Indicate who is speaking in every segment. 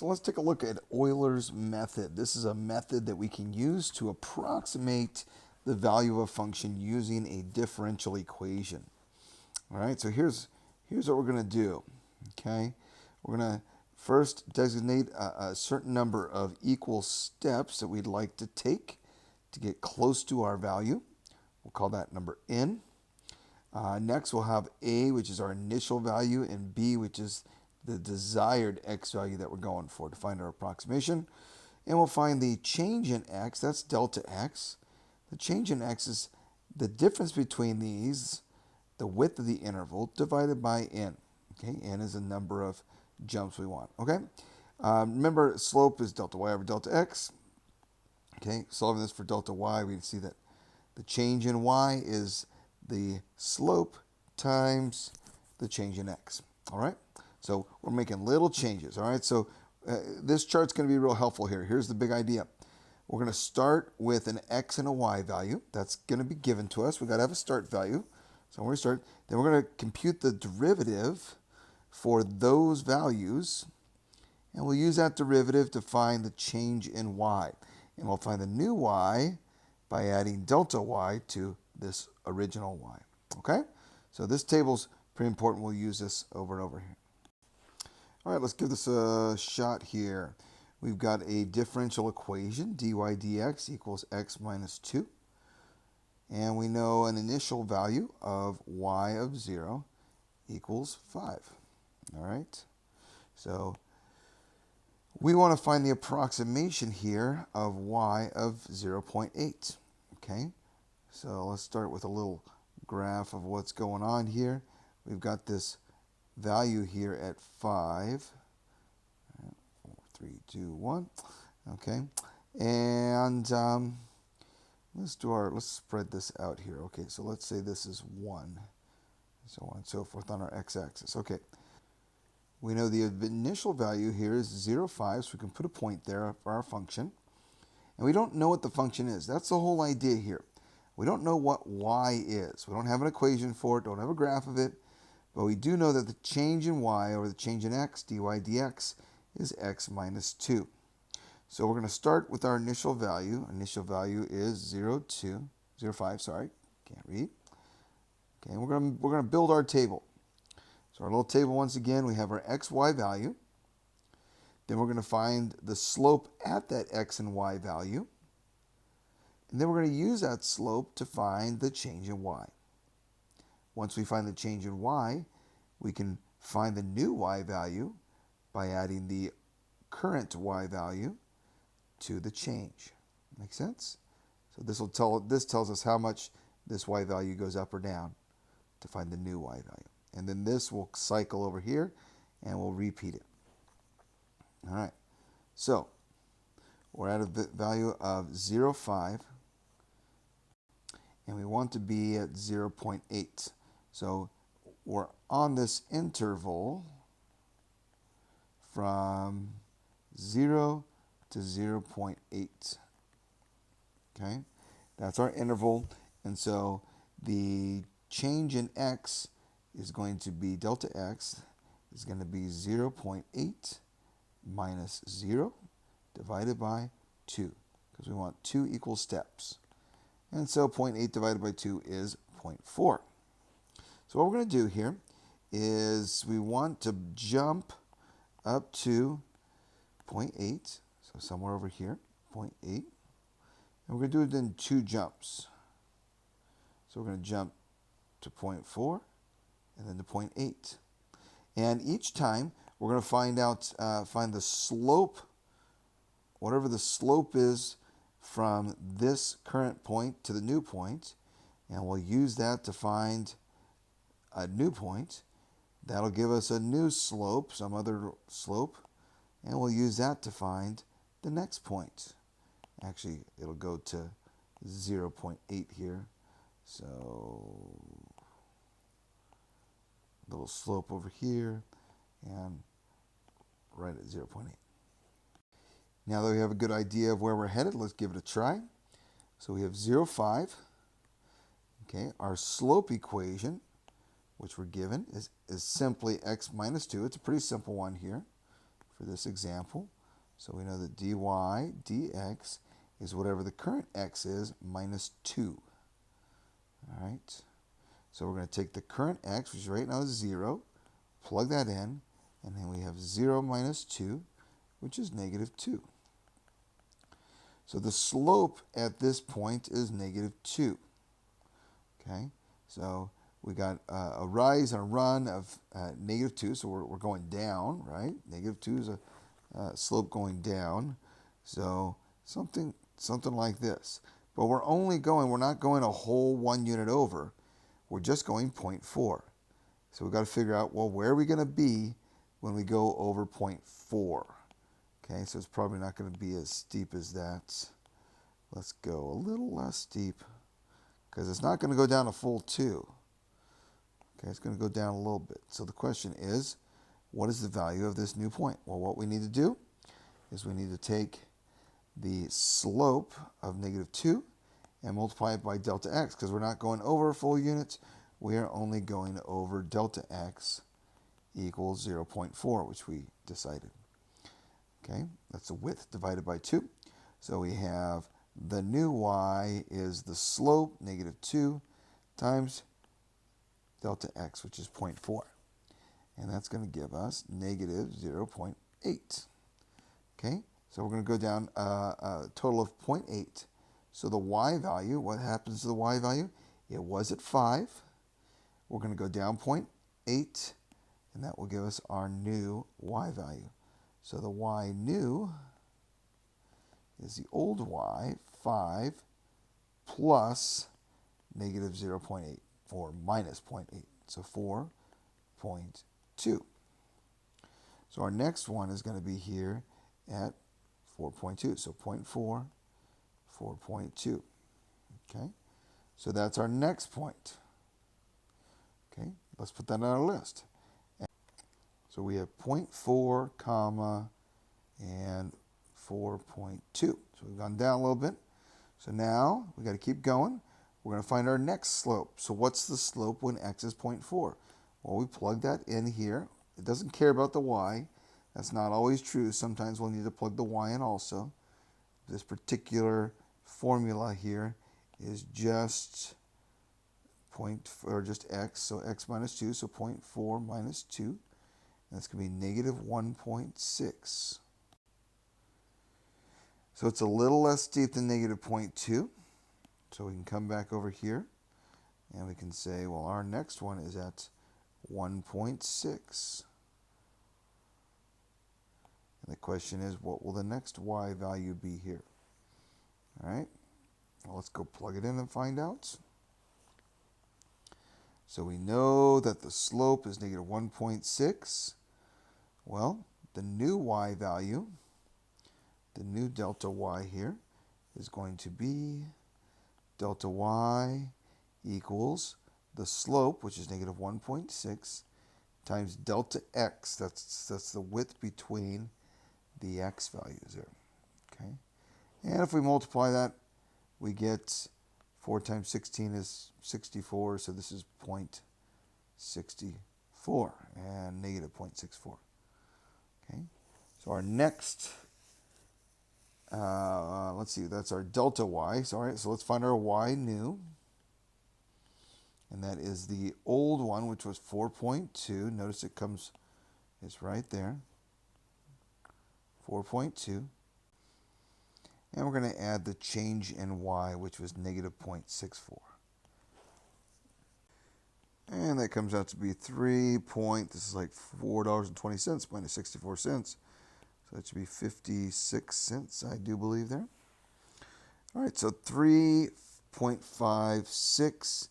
Speaker 1: So let's take a look at Euler's method. This is a method that we can use to approximate the value of a function using a differential equation. All right, so here's what we're going to do. Okay, we're going to first designate a certain number of equal steps that we'd like to take to get close to our value. We'll call that number n. Next, we'll have a, which is our initial value, and b, which is the desired x value that we're going for to find our approximation. And we'll find the change in x, that's delta x. The change in x is the difference between these, the width of the interval, divided by n. Okay, n is the number of jumps we want. Okay, remember slope is delta y over delta x. Okay, solving this for delta y, we can see that the change in y is the slope times the change in x. All right, so we're making little changes. All right, so this chart's going to be real helpful here. Here's the big idea. We're going to start with an x and a y value. That's going to be given to us. We've got to have a start value. So when we start, then we're going to compute the derivative for those values, and we'll use that derivative to find the change in y. And we'll find the new y by adding delta y to this original y. Okay? So this table's pretty important. We'll use this over and over here. All right, let's give this a shot here. We've got a differential equation, dy dx equals x minus 2. And we know an initial value of y of 0 equals 5. All right? So we want to find the approximation here of y of 0.8. Okay? So let's start with a little graph of what's going on here. We've got this value here at 5. 4, 3, 2, 1. Okay. And let's spread this out here. Okay, so let's say this is 1. So on and so forth on our x-axis. Okay. We know the initial value here is 0.5, so we can put a point there for our function. And we don't know what the function is. That's the whole idea here. We don't know what y is. We don't have an equation for it, don't have a graph of it, but we do know that the change in y over the change in x, dy dx, is x minus 2. So we're going to start with our initial value. Initial value is 0.5, sorry, can't read. Okay, we're going to build our table. So our little table, once again, we have our x, y value. Then we're going to find the slope at that x and y value. And then we're going to use that slope to find the change in y. Once we find the change in y, we can find the new y value by adding the current y value to the change. Make sense? So this tells us how much this y value goes up or down to find the new y value. And then this will cycle over here and we'll repeat it. All right. So we're at a value of 0.5 and we want to be at 0.8. So we're on this interval from 0 to 0.8. Okay? That's our interval. And so the change in x is going to be delta x is going to be 0.8 minus 0 divided by 2 because we want 2 equal steps. And so 0.8 divided by 2 is 0.4. So what we're going to do here is we want to jump up to 0.8, so somewhere over here, 0.8. And we're going to do it in 2 jumps. So we're going to jump to 0.4 and then to 0.8. And each time we're going to find the slope, whatever the slope is from this current point to the new point, and we'll use that to find a new point. That'll give us a new slope, some other slope, and we'll use that to find the next point. Actually, it'll go to 0.8 here. So little slope over here and right at 0.8. Now that we have a good idea of where we're headed, let's give it a try. So we have 0.5. Okay, our slope equation, which we're given, is simply x minus 2. It's a pretty simple one here. for this example. So we know that dy dx is whatever the current x is minus 2. All right. So we're going to take the current x, which right now is 0, plug that in, and then we have 0 minus 2, which is negative 2. So the slope at this point is negative 2. Okay, so we got a rise and a run of negative 2, so we're going down, right? Negative 2 is a slope going down. So something like this. But we're not going a whole 1 unit over. We're just going 0.4. So we've got to figure out, well, where are we going to be when we go over 0.4? Okay, so it's probably not going to be as steep as that. Let's go a little less steep, because it's not going to go down a full 2. Okay, it's going to go down a little bit. So the question is, what is the value of this new point? Well, what we need to do is we need to take the slope of negative 2 and multiply it by delta x, because we're not going over a full unit. We are only going over delta x equals 0.4, which we decided. Okay, that's the width divided by 2. So we have the new y is the slope, negative 2, times delta x, which is 0.4. And that's going to give us negative 0.8. Okay, so we're going to go down a total of 0.8. So the y value, what happens to the y value? It was at 5. We're going to go down 0.8, and that will give us our new y value. So the y new is the old y, 5, plus negative 0.8, or minus 0.8. So 4.2. So our next one is going to be here at 4.2. So 0.4, 4.2. Okay, so that's our next point. Okay, let's put that on our list. So we have 0.4, comma, and 4.2. So we've gone down a little bit. So now we got to keep going. We're going to find our next slope. So what's the slope when x is 0.4? Well, we plug that in here. It doesn't care about the y. That's not always true. Sometimes we'll need to plug the y in also. This particular formula here is just just x, so x minus 2, so 0.4 minus 2. That's going to be negative 1.6. So it's a little less steep than negative 0.2. So we can come back over here and we can say, well, our next one is at 1.6. And the question is, what will the next y value be here? All right, well, let's go plug it in and find out. So we know that the slope is negative 1.6. Well, the new y value, the new delta y here, is going to be delta y equals the slope, which is negative 1.6, times delta x. That's the width between the x values there. Okay, and if we multiply that, we get 4 times 16 is 64, so this is 0.64 and negative 0.64. Okay, so our next, let's see, that's our delta y. So, all right, so let's find our y new. And that is the old one, which was 4.2. Notice it's right there. 4.2. And we're going to add the change in y, which was negative 0.64. And that comes out to be this is like $4.20 minus 64 cents. So that should be 56 cents, I do believe there. All right, so 3.56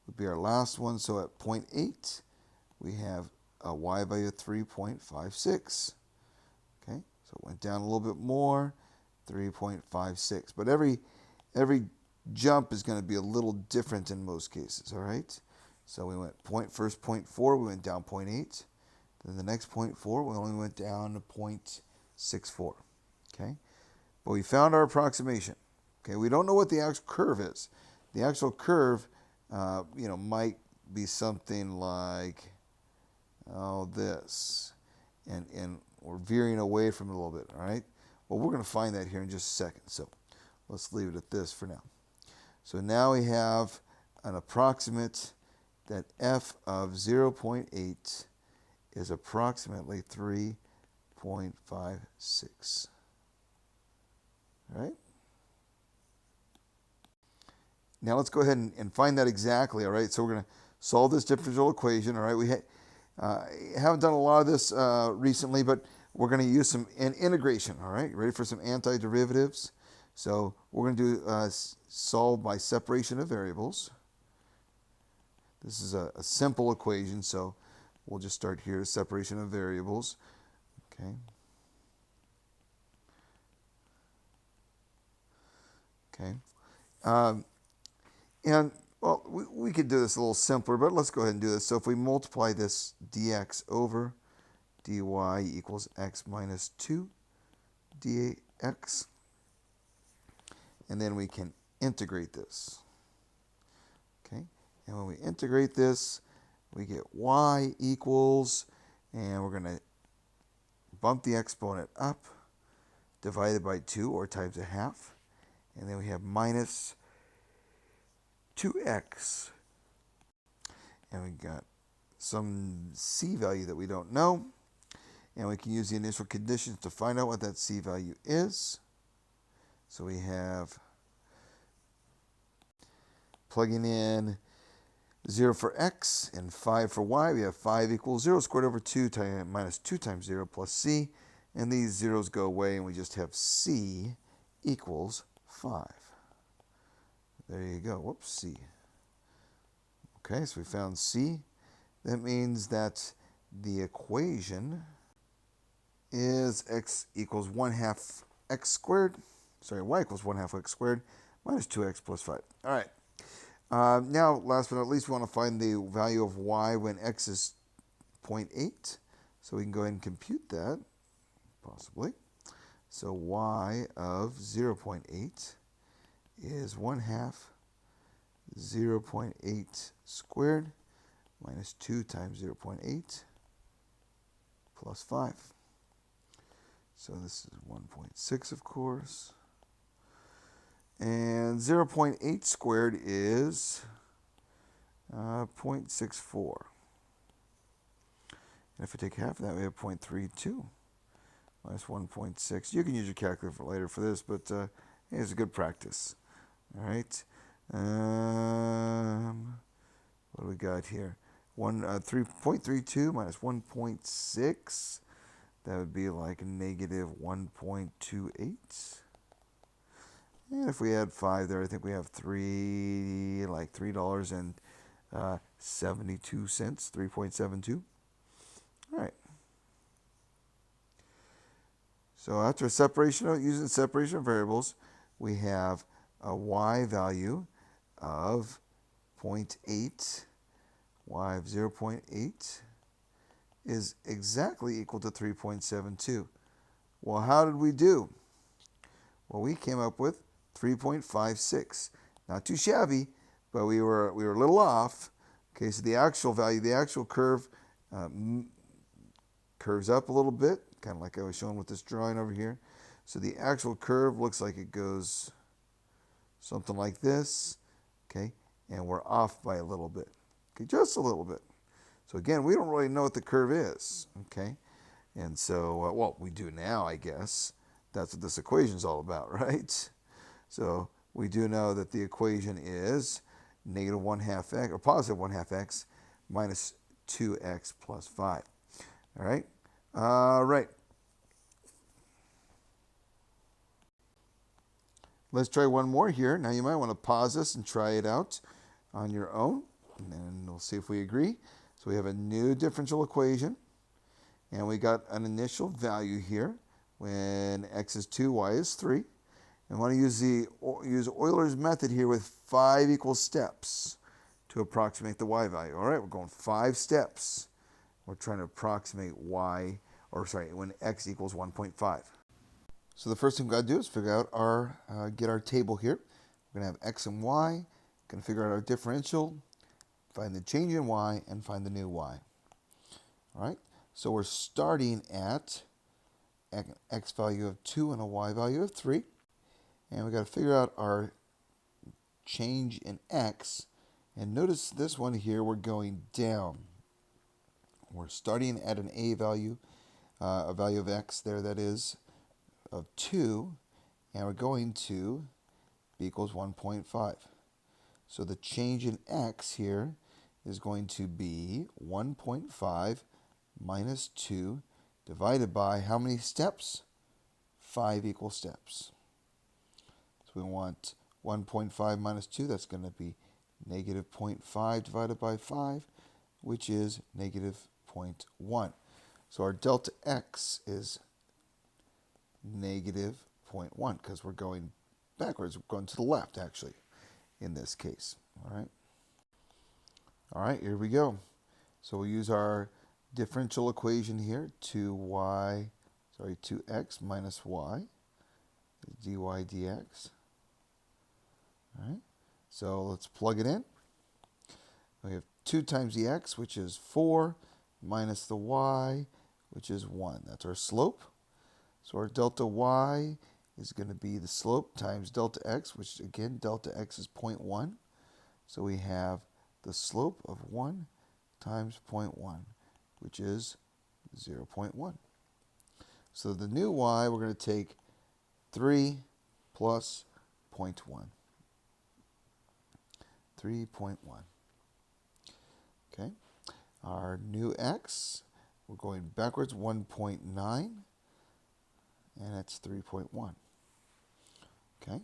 Speaker 1: would be our last one. So at 0.8, we have a y value of 3.56. Okay, so it went down a little bit more, 3.56. But every jump is going to be a little different in most cases, all right? So we went first 0.4, we went down 0.8. Then the next 0.4, we only went down to 0.64. Okay, but we found our approximation. Okay, we don't know what the actual curve is. The actual curve, might be something like this, and We're veering away from it a little bit, all right? Well, we're going to find that here in just a second. So let's leave it at this for now. So now we have an approximate that f of 0.8 is approximately 3.56. All right? Now let's go ahead and find that exactly, all right? So we're going to solve this differential equation, all right? We haven't done a lot of this recently, but we're going to use some integration, all right? Ready for some antiderivatives? So we're going to do solve by separation of variables. This is a simple equation, so we'll just start here, separation of variables, okay? Okay. And, well, we could do this a little simpler, but let's go ahead and do this. So if we multiply this dx over dy equals x minus 2 dx, and then we can integrate this. Okay, and when we integrate this, we get y equals, and we're going to bump the exponent up, divided by 2, or times a half, and then we have minus 2x, and we got some c value that we don't know, and we can use the initial conditions to find out what that c value is. So we have, plugging in 0 for x and 5 for y, we have 5 equals 0 squared over 2 minus 2 times 0 plus c, and these zeros go away, and we just have c equals 5. There you go. Whoops, C. Okay, so we found C. That means that the equation is x equals 1/2 x squared. Sorry, y equals 1/2 x squared minus 2x plus 5. All right. Now, last but not least, we want to find the value of y when x is 0.8. So we can go ahead and compute that, possibly. So y of 0.8 is 1/2 0.8 squared minus 2 times 0.8 plus 5. So this is 1.6, of course. And 0.8 squared is 0.64. And if we take half of that, we have 0.32 minus 1.6. You can use your calculator for later for this, but it's a good practice. All right. What do we got here? 3.32 minus 1.6. That would be like negative 1.28. And if we add 5 there, I think we have $3.72, 3.72. All right. So after using separation of variables, we have a y value of 0.8. Y of 0.8 is exactly equal to 3.72. Well, how did we do? Well, we came up with 3.56. Not too shabby, but we were a little off. Okay, so the actual value, the actual curve curves up a little bit, kind of like I was showing with this drawing over here. So the actual curve looks like it goes something like this, okay, and we're off by a little bit, okay, just a little bit. So again, we don't really know what the curve is, okay, and so, well, we do now, I guess. That's what this equation is all about, right? So we do know that the equation is negative 1/2 x, or positive 1/2 x, minus 2x plus 5. All right? All right. Let's try one more here. Now you might want to pause this and try it out on your own, and then we'll see if we agree. So we have a new differential equation, and we got an initial value here when x is 2, y is 3. And we want to use Euler's method here with 5 equal steps to approximate the y value. All right, we're going 5 steps. We're trying to approximate when x equals 1.5. So the first thing we've got to do is figure out get our table here. We're going to have x and y. Going to figure out our differential, find the change in y, and find the new y. All right, so we're starting at x value of 2 and a y value of 3. And we got to figure out our change in x. And notice this one here, we're going down. We're starting at an a value of x there, that is, of 2. And we're going to b equals 1.5. So the change in x here is going to be 1.5 minus 2 divided by how many steps? 5 equal steps. So we want 1.5 minus 2, that's going to be negative 0.5 divided by 5, which is negative 0.1. So our delta x is negative 0.1 because we're going backwards. We're going to the left, actually, in this case. All right, here we go. So we'll use our differential equation here, 2x minus y, dy dx. All right, so let's plug it in. We have 2 times the x, which is 4, minus the y, which is 1. That's our slope. So our delta y is going to be the slope times delta x, which again, delta x is 0.1. So we have the slope of 1 times 0.1, which is 0.1. So the new y, we're going to take 3 plus 0.1. 3.1. Okay. Our new x, we're going backwards, 1.9, and that's 3.1. Okay.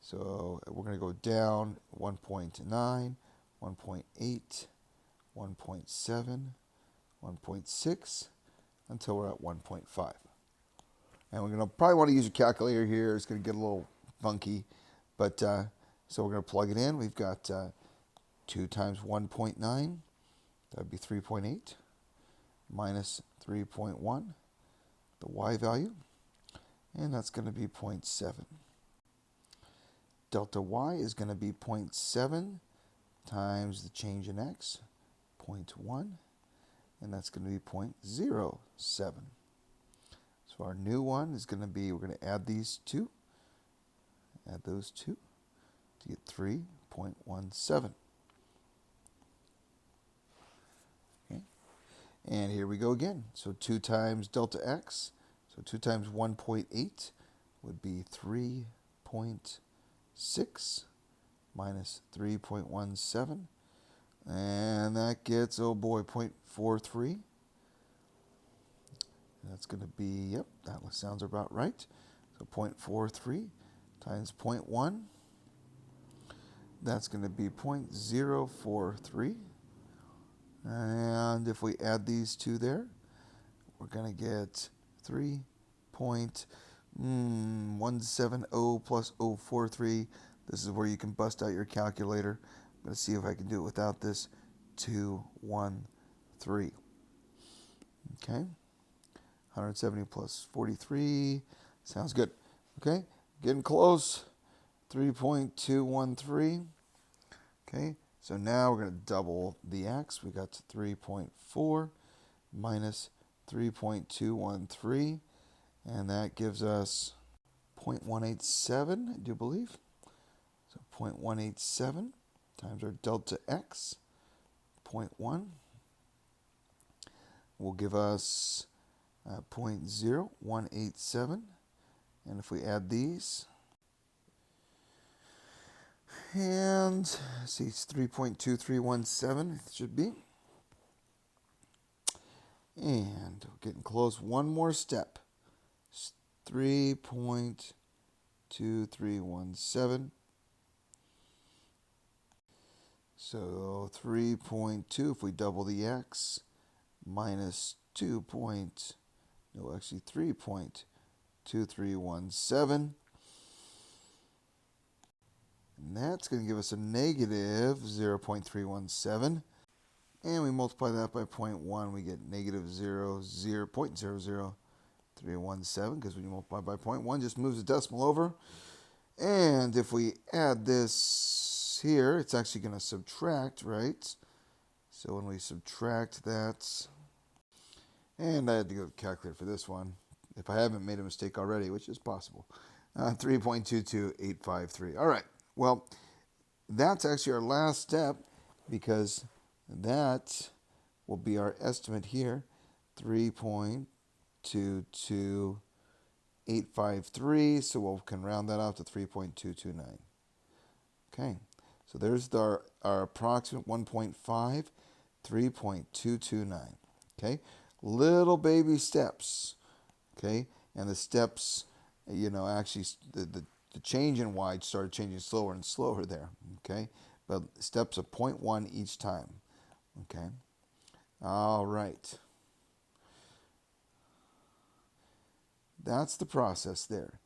Speaker 1: So we're going to go down 1.9, 1.8, 1.7, 1.6, until we're at 1.5. And we're going to probably want to use a calculator here. It's going to get a little funky, but so we're going to plug it in. We've got 2 times 1.9, that would be 3.8, minus 3.1, the y value, and that's going to be 0.7. Delta y is going to be 0.7 times the change in x, 0.1, and that's going to be 0.07. So our new one is going to be, we're going to add these two, add those two to get 3.17. Okay. And here we go again. So 2 times delta x, so 2 times 1.8 would be 3.6 minus 3.17. And that gets, oh boy, 0.43. That's going to be, yep, that sounds about right. So 0.43 times 0.1, that's going to be 0.043. And if we add these two there, we're going to get 3.170 plus 0.043. This is where you can bust out your calculator. I'm going to see if I can do it without this. 213. Okay. 170 plus 43. Sounds good. Okay. Getting close. 3.213. Okay. So now we're going to double the x. We got 3.4 minus 3.213. And that gives us 0.187, I do believe. So 0.187 times our delta x, 0.1, will give us 0.0187. And if we add these, and see, it's 3.2317, it should be. And we're getting close. One more step. 3.2317. So 3.2, if we double the x, minus 3.2317. And that's going to give us a negative 0.317. And we multiply that by 0.1, we get negative 0.00317, because when you multiply by 0.1, just moves the decimal over. And if we add this here, it's actually going to subtract, right? So when we subtract that, and I had to go to the calculator for this one. if I haven't made a mistake already, which is possible. 3.22853. All right. Well, that's actually our last step because that will be our estimate here. 3.22853. So we can round that out to 3.229. Okay. So there's our approximate 1.5, 3.229. Okay. Little baby steps. Okay. And the steps, actually the change in y started changing slower and slower there. Okay. But steps of 0.1 each time. Okay. All right. That's the process there.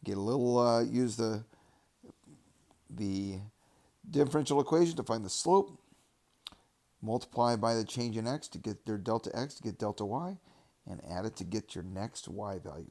Speaker 1: Get a little, use the differential equation to find the slope. Multiply by the change in x to get their delta x to get delta y. And add it to get your next y value.